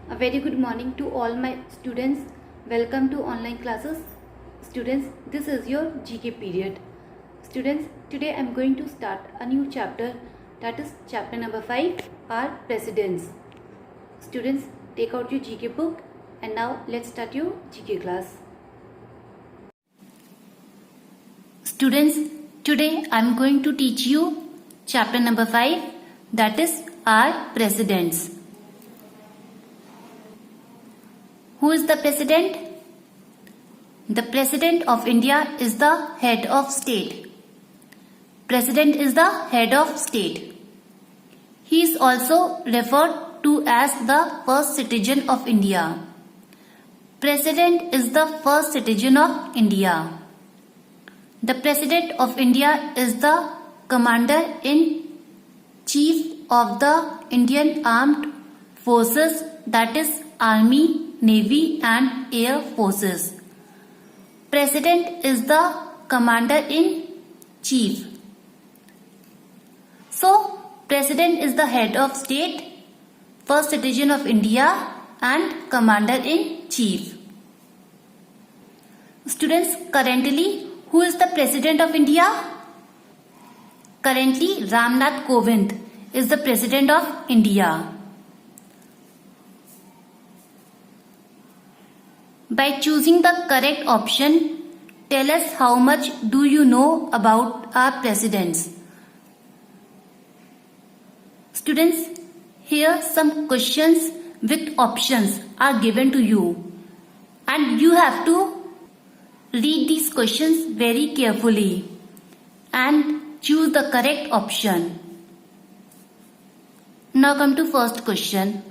A very good morning to all my students. Welcome to online classes. Students, this is your GK period. Students, today I am going to start a new chapter, that is chapter number 5, our presidents. Students, take out your GK book and now let's start your GK class. Students, today I am going to teach you chapter number 5, that is our presidents. Who is the president? The president of India is the head of state. President is the head of state. He is also referred to as the first citizen of India. President is the first citizen of India. The President of India is the Commander-in-Chief of the Indian Armed Forces, that is Army, Navy and Air Forces. President is the Commander-in-Chief. So, President is the head of state, first citizen of India and Commander-in-Chief. Students, currently, who is the President of India? Currently, Ramnath Kovind is the President of India. By choosing the correct option, tell us how much do you know about our presidents. Students, here some questions with options are given to you and you have to read these questions very carefully and choose the correct option. Now come to first question.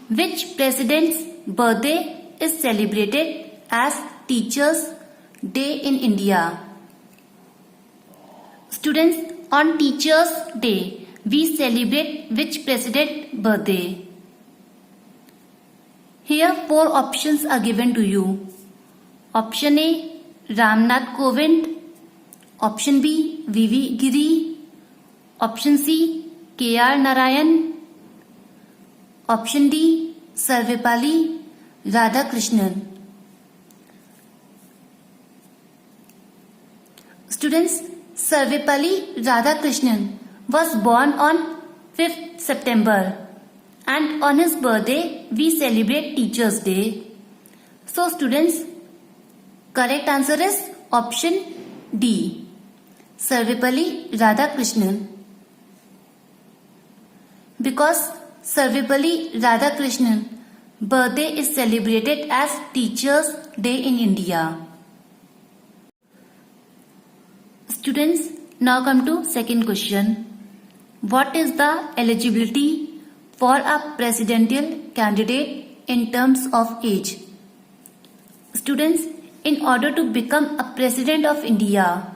Which president's birthday is celebrated as Teachers' Day in India? Students, on Teachers' Day, we celebrate which president's birthday? Here 4 options are given to you. Option A, Ramnath Kovind. Option B, V.V. Giri. Option C, K.R. Narayan. Option D, Sarvepalli Radhakrishnan. Students, Sarvepalli Radhakrishnan was born on 5th September and on his birthday we celebrate Teachers' Day. So students, correct answer is option D, Sarvepalli Radhakrishnan. Because Sarvepalli Radhakrishnan birthday is celebrated as Teachers' Day in India. Students, now come to second question. What is the eligibility for a presidential candidate in terms of age? Students, in order to become a president of India,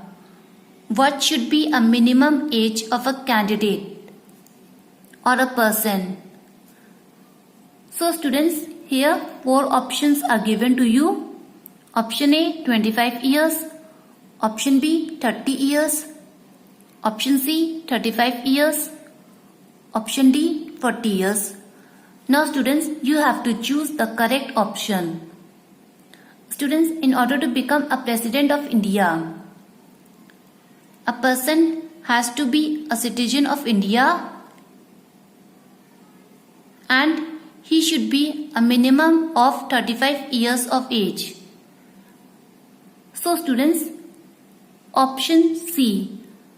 what should be a minimum age of a candidate or a person? So students, here 4 options are given to you. Option A, 25 years. Option B, 30 years. Option C, 35 years. Option D, 40 years. Now students, you have to choose the correct option. Students, in order to become a president of India, a person has to be a citizen of India and he should be a minimum of 35 years of age. So students, option C,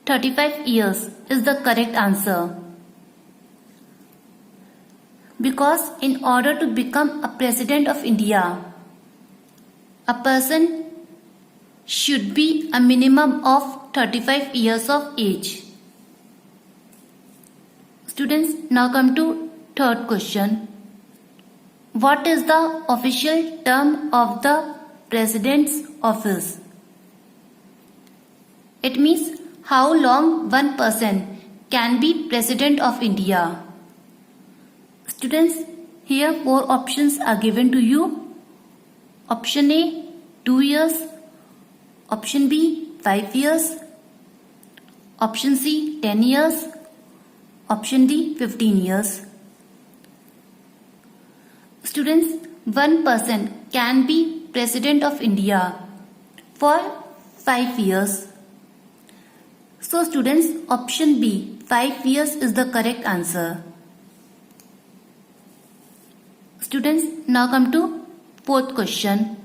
35 years is the correct answer. Because in order to become a president of India, a person should be a minimum of 35 years of age. Students, now come to third question. What is the official term of the President's office? It means how long one person can be President of India. Students, here 4 options are given to you. Option A, 2 years. Option B, 5 years. Option C, 10 years. Option D, 15 years. Students, one person can be President of India for 5 years. So students, option B, 5 years is the correct answer. Students, now come to fourth question.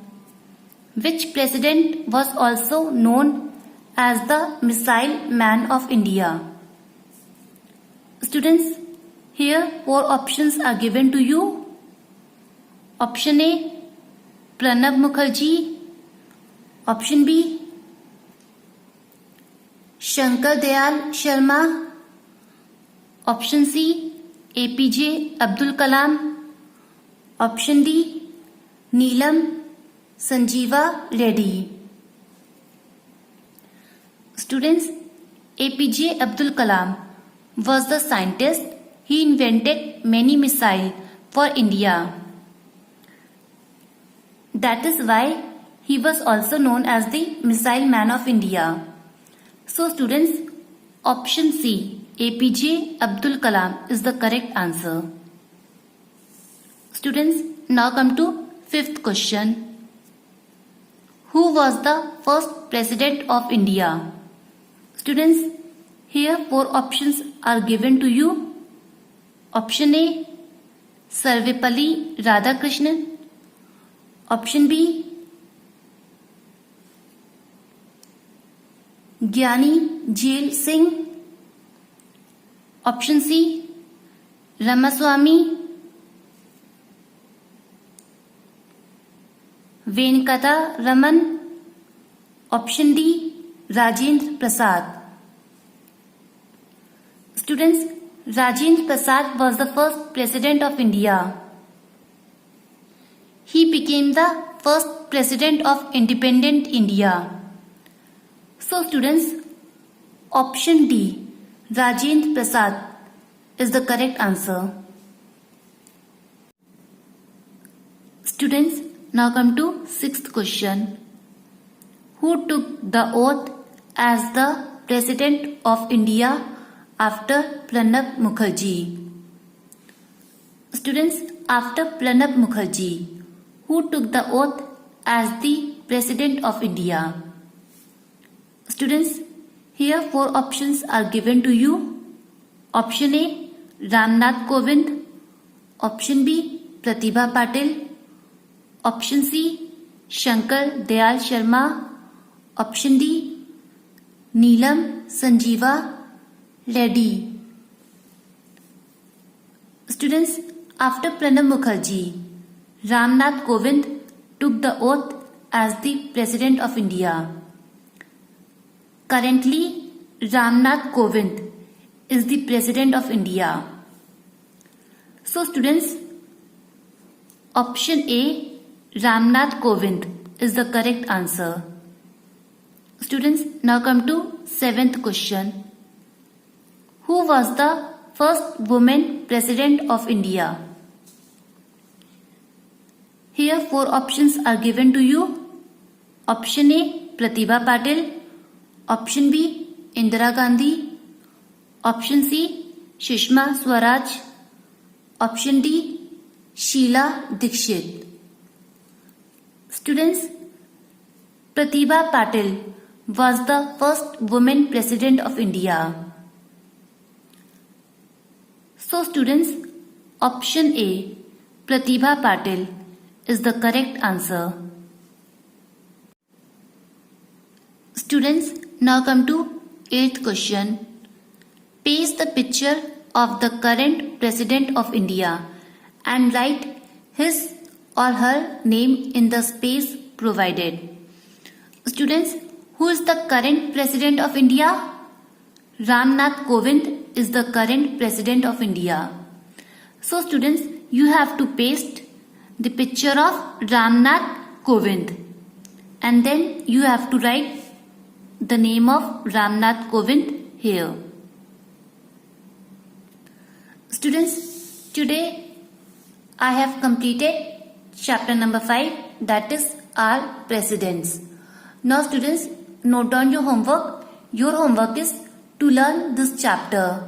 Which president was also known as the Missile Man of India? Students, here 4 options are given to you. Option A, Pranab Mukherjee. Option B, Shankar Dayal Sharma. Option C, APJ Abdul Kalam. Option D, Neelam Sanjeeva Reddy. Students, APJ Abdul Kalam was the scientist. He invented many missiles for India. That is why he was also known as the Missile Man of India. So students, option C, APJ Abdul Kalam is the correct answer. Students, now come to fifth question. Who was the first president of India? Students, here 4 options are given to you. Option A, Sarvepalli Radhakrishnan. Option B, Gyani Jail Singh. Option C, Ramaswamy Venkata Raman. Option D, Rajendra Prasad. Students, Rajendra Prasad was the first president of India. He became the first president of independent India. So students, option D, Rajendra Prasad is the correct answer. Students, now come to sixth question. Who took the oath as the President of India after Pranab Mukherjee? Students, after Pranab Mukherjee, who took the oath as the President of India? Students, here 4 options are given to you. Option A, Ramnath Kovind. Option B, Pratibha Patil. Option C, Shankar Dayal Sharma. Option D, Neelam Sanjeeva Reddy. Students, after Pranab Mukherjee, Ramnath Kovind took the oath as the President of India. Currently, Ramnath Kovind is the President of India. So students, option A, Ramnath Kovind is the correct answer. Students, now come to 7th question. Who was the first woman President of India? Here 4 options are given to you. Option A, Pratibha Patil. Option B, Indira Gandhi. Option C, Sushma Swaraj. Option D, Sheila Dikshit. Students, Pratibha Patil was the first woman President of India. So students, option A, Pratibha Patil is the correct answer. Students, now come to 8th question. Paste the picture of the current President of India and write his or her name in the space provided. Students, who is the current President of India? Ramnath Kovind is the current President of India. So students, you have to paste the picture of Ramnath Kovind and then you have to write the name of Ramnath Kovind here. Students, today I have completed chapter number 5, that is our presidents. Now students, note down your homework. Your homework is to learn this chapter.